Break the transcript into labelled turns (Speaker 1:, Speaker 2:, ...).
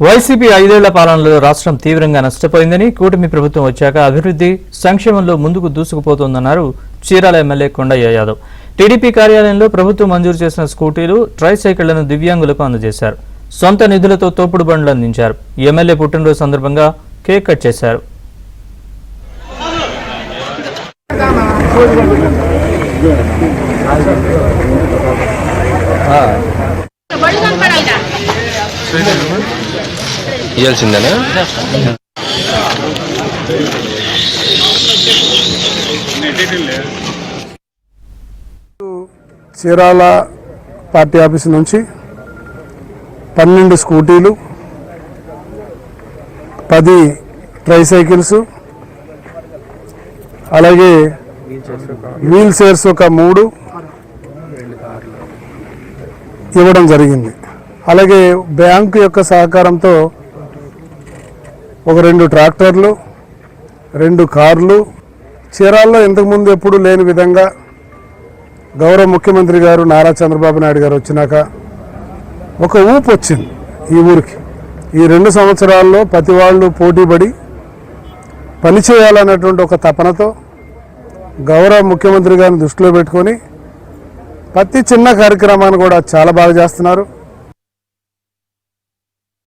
Speaker 1: YCP 5 ఏళ్ల పాలనలో రాష్ట్రం తీవ్రంగా నష్టపోయిందని, కూటమి ప్రభుత్వం వచ్చాక అభివృద్ధి సంక్షేమంలో ముందుకు దూసుకుపోతోందన్నారు చీరాల ఎమ్మెల్యే కొండయ్య యాదవ్. టీడీపీ కార్యాలయంలో ప్రభుత్వం మంజూరు చేసిన స్కూటీలు, ట్రైసైకిళ్లను దివ్యాంగులకు అందజేశారు. సొంత నిధులతో తోపుడు బండ్లు అందించారు. ఎమ్మెల్యే పుట్టినరోజు సందర్భంగా కేక్ కట్ చేశారు.
Speaker 2: ఇవ్వాల్సిందేనా?
Speaker 3: చీరాల పార్టీ ఆఫీస్ నుంచి 12 స్కూటీలు, 10 ట్రైసైకిల్స్, అలాగే వీల్ చైర్స్ ఒక 3 ఇవ్వడం జరిగింది. అలాగే బ్యాంకు యొక్క సహకారంతో ఒక 2 ట్రాక్టర్లు, 2 కార్లు, చీరాల్లో ఇంతకుముందు ఎప్పుడూ లేని విధంగా గౌరవ ముఖ్యమంత్రి గారు నారా చంద్రబాబు నాయుడు గారు వచ్చినాక ఒక ఊపు వచ్చింది ఈ ఊరికి. ఈ 2 సంవత్సరాల్లో ప్రతి వాళ్ళు పోటీపడి పనిచేయాలన్నటువంటి ఒక తపనతో గౌరవ ముఖ్యమంత్రి గారిని దృష్టిలో పెట్టుకొని ప్రతి చిన్న కార్యక్రమాన్ని కూడా చాలా బాగా చేస్తున్నారు.